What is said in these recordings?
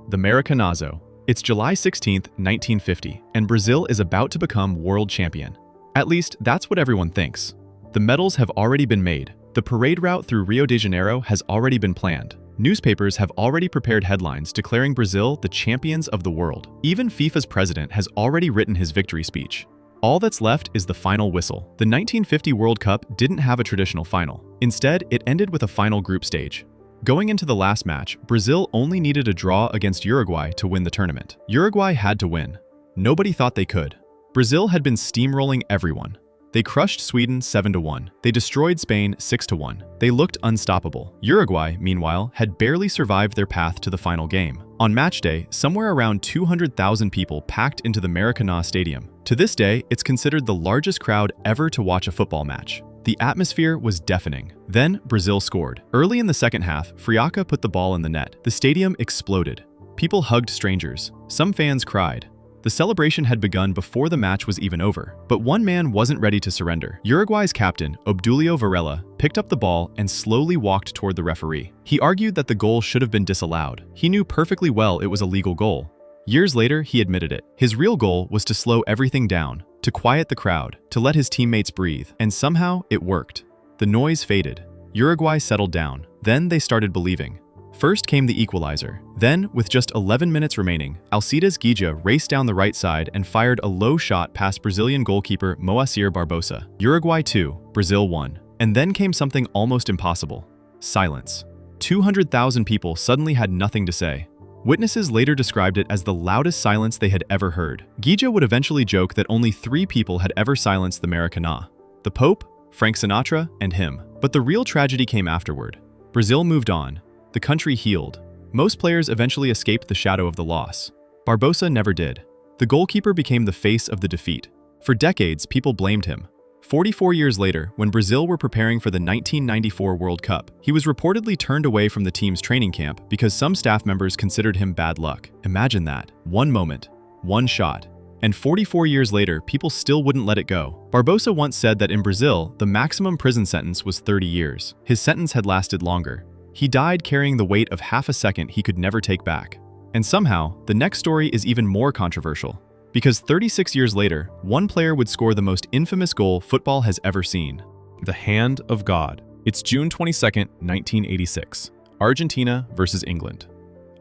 The Maracanazo. It's July 16, 1950, and Brazil is about to become world champion. At least, that's what everyone thinks. The medals have already been made. The parade route through Rio de Janeiro has already been planned. Newspapers have already prepared headlines declaring Brazil the champions of the world. Even FIFA's president has already written his victory speech. All that's left is the final whistle. The 1950 World Cup didn't have a traditional final. Instead, it ended with a final group stage. Going into the last match, Brazil only needed a draw against Uruguay to win the tournament. Uruguay had to win. Nobody thought they could. Brazil had been steamrolling everyone. They crushed Sweden 7-1. They destroyed Spain 6-1. They looked unstoppable. Uruguay, meanwhile, had barely survived their path to the final game. On match day, somewhere around 200,000 people packed into the Maracanazo stadium. To this day, it's considered the largest crowd ever to watch a football match. The atmosphere was deafening. Then, Brazil scored. Early in the second half, Friaca put the ball in the net. The stadium exploded. People hugged strangers. Some fans cried. The celebration had begun before the match was even over. But one man wasn't ready to surrender. Uruguay's captain, Obdulio Varela, picked up the ball and slowly walked toward the referee. He argued that the goal should have been disallowed. He knew perfectly well it was a legal goal. Years later, he admitted it. His real goal was to slow everything down, to quiet the crowd, to let his teammates breathe. And somehow, it worked. The noise faded. Uruguay settled down. Then they started believing. First came the equalizer. Then, with just 11 minutes remaining, Alcides Guija raced down the right side and fired a low shot past Brazilian goalkeeper Moacir Barbosa. Uruguay 2, Brazil 1. And then came something almost impossible. Silence. 200,000 people suddenly had nothing to say. Witnesses later described it as the loudest silence they had ever heard. Guija would eventually joke that only 3 people had ever silenced the Maracanazo: the Pope, Frank Sinatra, and him. But the real tragedy came afterward. Brazil moved on. The country healed. Most players eventually escaped the shadow of the loss. Barbosa never did. The goalkeeper became the face of the defeat. For decades, people blamed him. 44 years later, when Brazil were preparing for the 1994 World Cup, he was reportedly turned away from the team's training camp because some staff members considered him bad luck. Imagine that. One moment, one shot. And 44 years later, people still wouldn't let it go. Barbosa once said that in Brazil, the maximum prison sentence was 30 years. His sentence had lasted longer. He died carrying the weight of half a second he could never take back. And somehow, the next story is even more controversial. Because 36 years later, one player would score the most infamous goal football has ever seen. The Hand of God. It's June 22, 1986. Argentina versus England.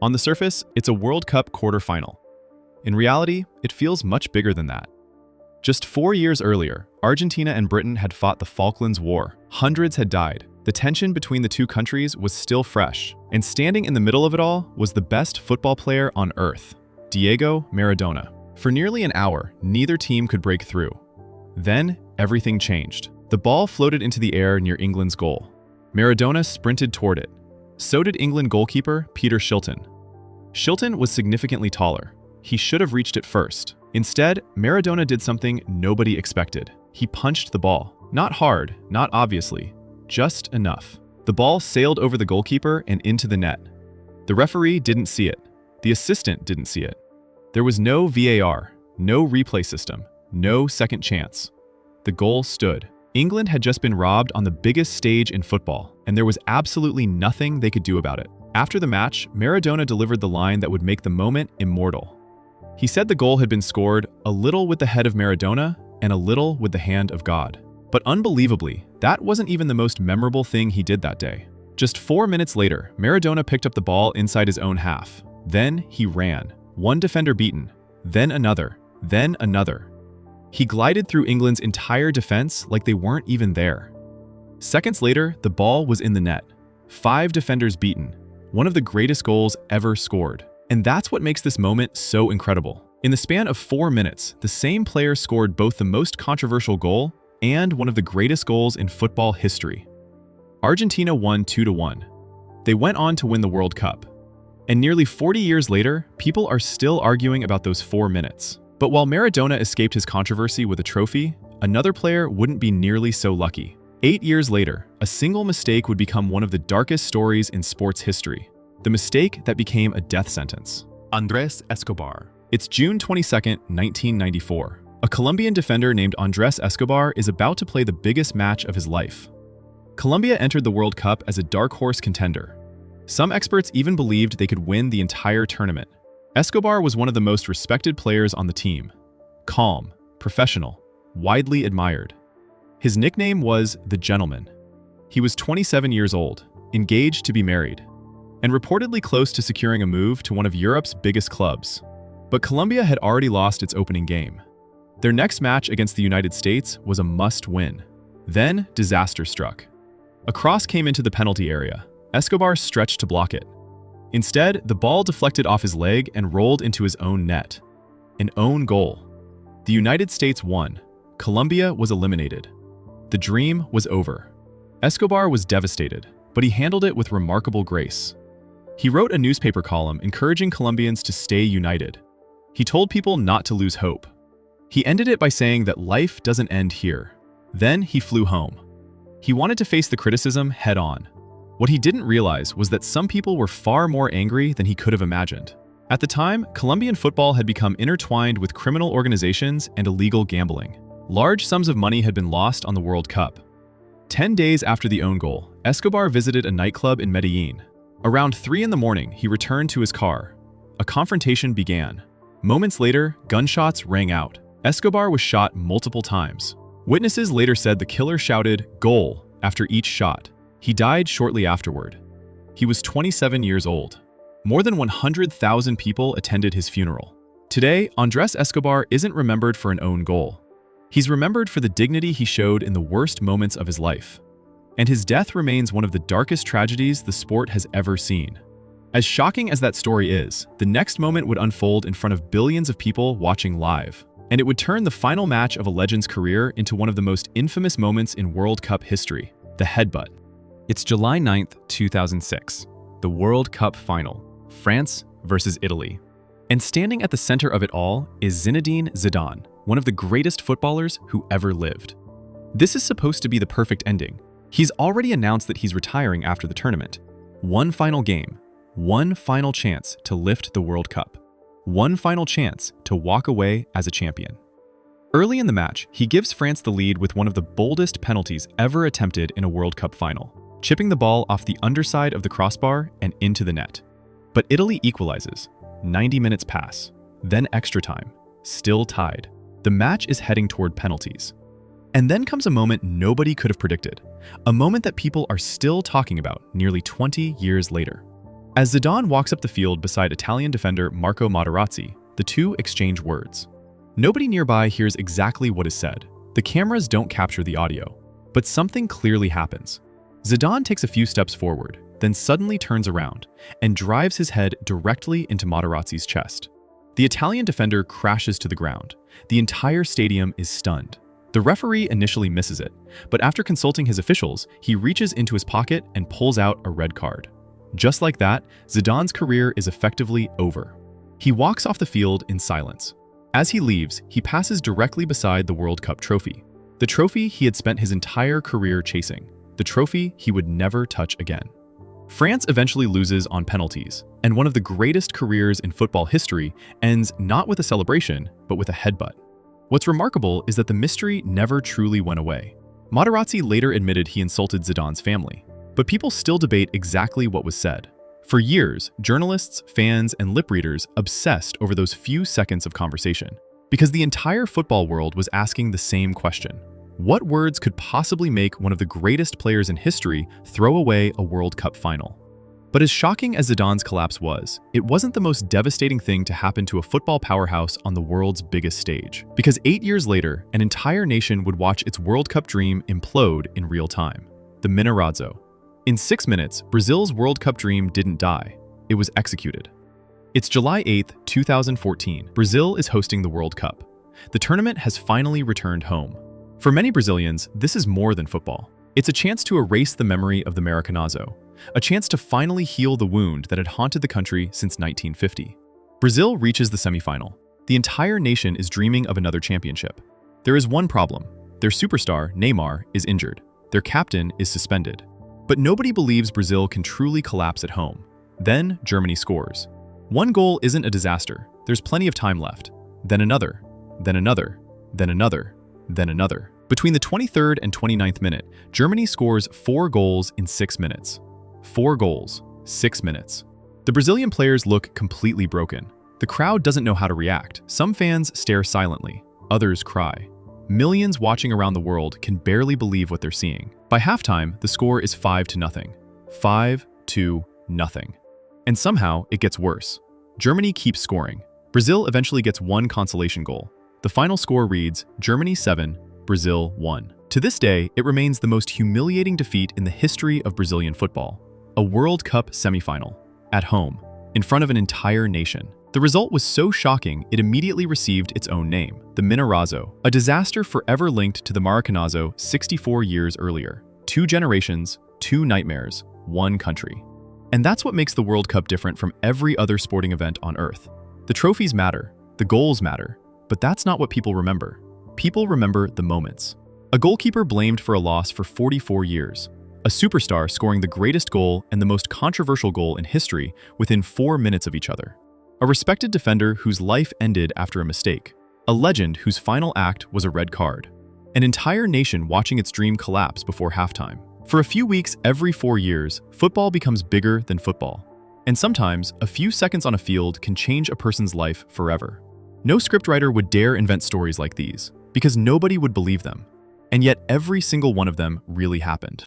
On the surface, it's a World Cup quarterfinal. In reality, it feels much bigger than that. Just 4 years earlier, Argentina and Britain had fought the Falklands War. Hundreds had died. The tension between the two countries was still fresh. And standing in the middle of it all was the best football player on earth, Diego Maradona. For nearly an hour, neither team could break through. Then, everything changed. The ball floated into the air near England's goal. Maradona sprinted toward it. So did England goalkeeper Peter Shilton. Shilton was significantly taller. He should have reached it first. Instead, Maradona did something nobody expected. He punched the ball. Not hard, not obviously, just enough. The ball sailed over the goalkeeper and into the net. The referee didn't see it. The assistant didn't see it. There was no VAR, no replay system, no second chance. The goal stood. England had just been robbed on the biggest stage in football, and there was absolutely nothing they could do about it. After the match, Maradona delivered the line that would make the moment immortal. He said the goal had been scored a little with the head of Maradona and a little with the hand of God. But unbelievably, that wasn't even the most memorable thing he did that day. Just 4 minutes later, Maradona picked up the ball inside his own half. Then he ran. One defender beaten, then another, then another. He glided through England's entire defense like they weren't even there. Seconds later, the ball was in the net. 5 defenders beaten, one of the greatest goals ever scored. And that's what makes this moment so incredible. In the span of 4 minutes, the same player scored both the most controversial goal and one of the greatest goals in football history. Argentina won 2-1. They went on to win the World Cup. And nearly 40 years later, people are still arguing about those 4 minutes. But while Maradona escaped his controversy with a trophy, another player wouldn't be nearly so lucky. 8 years later, a single mistake would become one of the darkest stories in sports history. The mistake that became a death sentence. Andrés Escobar. It's June 22, 1994. A Colombian defender named Andrés Escobar is about to play the biggest match of his life. Colombia entered the World Cup as a dark horse contender. Some experts even believed they could win the entire tournament. Escobar was one of the most respected players on the team. Calm, professional, widely admired. His nickname was the Gentleman. He was 27 years old, engaged to be married, and reportedly close to securing a move to one of Europe's biggest clubs. But Colombia had already lost its opening game. Their next match against the United States was a must-win. Then, disaster struck. A cross came into the penalty area. Escobar stretched to block it. Instead, the ball deflected off his leg and rolled into his own net. An own goal. The United States won. Colombia was eliminated. The dream was over. Escobar was devastated, but he handled it with remarkable grace. He wrote a newspaper column encouraging Colombians to stay united. He told people not to lose hope. He ended it by saying that life doesn't end here. Then he flew home. He wanted to face the criticism head-on. What he didn't realize was that some people were far more angry than he could have imagined. At the time, Colombian football had become intertwined with criminal organizations and illegal gambling. Large sums of money had been lost on the World Cup. 10 days after the own goal, Escobar visited a nightclub in Medellin. Around 3 in the morning, he returned to his car. A confrontation began. Moments later, gunshots rang out. Escobar was shot multiple times. Witnesses later said the killer shouted, "Goal," after each shot. He died shortly afterward. He was 27 years old. More than 100,000 people attended his funeral. Today, Andrés Escobar isn't remembered for an own goal. He's remembered for the dignity he showed in the worst moments of his life. And his death remains one of the darkest tragedies the sport has ever seen. As shocking as that story is, the next moment would unfold in front of billions of people watching live. And it would turn the final match of a legend's career into one of the most infamous moments in World Cup history, the headbutt. It's July 9th, 2006, the World Cup final, France versus Italy. And standing at the center of it all is Zinedine Zidane, one of the greatest footballers who ever lived. This is supposed to be the perfect ending. He's already announced that he's retiring after the tournament. One final game, one final chance to lift the World Cup. One final chance to walk away as a champion. Early in the match, he gives France the lead with one of the boldest penalties ever attempted in a World Cup final, chipping the ball off the underside of the crossbar and into the net. But Italy equalizes. 90 minutes pass. Then extra time. Still tied. The match is heading toward penalties. And then comes a moment nobody could have predicted. A moment that people are still talking about nearly 20 years later. As Zidane walks up the field beside Italian defender Marco Materazzi, the two exchange words. Nobody nearby hears exactly what is said. The cameras don't capture the audio. But something clearly happens. Zidane takes a few steps forward, then suddenly turns around and drives his head directly into Materazzi's chest. The Italian defender crashes to the ground. The entire stadium is stunned. The referee initially misses it, but after consulting his officials, he reaches into his pocket and pulls out a red card. Just like that, Zidane's career is effectively over. He walks off the field in silence. As he leaves, he passes directly beside the World Cup trophy. The trophy he had spent his entire career chasing. The trophy he would never touch again. France eventually loses on penalties, and one of the greatest careers in football history ends not with a celebration, but with a headbutt. What's remarkable is that the mystery never truly went away. Materazzi later admitted he insulted Zidane's family. But people still debate exactly what was said. For years, journalists, fans, and lip readers obsessed over those few seconds of conversation, because the entire football world was asking the same question. What words could possibly make one of the greatest players in history throw away a World Cup final? But as shocking as Zidane's collapse was, it wasn't the most devastating thing to happen to a football powerhouse on the world's biggest stage. Because 8 years later, an entire nation would watch its World Cup dream implode in real time. The Mineirazo. In 6 minutes, Brazil's World Cup dream didn't die. It was executed. It's July 8th, 2014. Brazil is hosting the World Cup. The tournament has finally returned home. For many Brazilians, this is more than football. It's a chance to erase the memory of the Maracanazo, a chance to finally heal the wound that had haunted the country since 1950. Brazil reaches the semifinal. The entire nation is dreaming of another championship. There is one problem. Their superstar, Neymar, is injured. Their captain is suspended. But nobody believes Brazil can truly collapse at home. Then Germany scores. One goal isn't a disaster. There's plenty of time left. Then another, then another, then another, then another. Between the 23rd and 29th minute, Germany scores 4 goals in 6 minutes. 4 goals. 6 minutes. The Brazilian players look completely broken. The crowd doesn't know how to react. Some fans stare silently, others cry. Millions watching around the world can barely believe what they're seeing. By halftime, the score is 5-0. 5-0. And somehow, it gets worse. Germany keeps scoring. Brazil eventually gets one consolation goal. The final score reads Germany 7, Brazil 1. To this day, it remains the most humiliating defeat in the history of Brazilian football. A World Cup semifinal, at home, in front of an entire nation. The result was so shocking, it immediately received its own name, the Mineirazo, a disaster forever linked to the Maracanazo 64 years earlier. 2 generations, 2 nightmares, 1 country. And that's what makes the World Cup different from every other sporting event on Earth. The trophies matter, the goals matter, but that's not what people remember. People remember the moments. A goalkeeper blamed for a loss for 44 years. A superstar scoring the greatest goal and the most controversial goal in history within 4 minutes of each other. A respected defender whose life ended after a mistake. A legend whose final act was a red card. An entire nation watching its dream collapse before halftime. For a few weeks every 4 years, football becomes bigger than football. And sometimes, a few seconds on a field can change a person's life forever. No scriptwriter would dare invent stories like these, because nobody would believe them. And yet every single one of them really happened.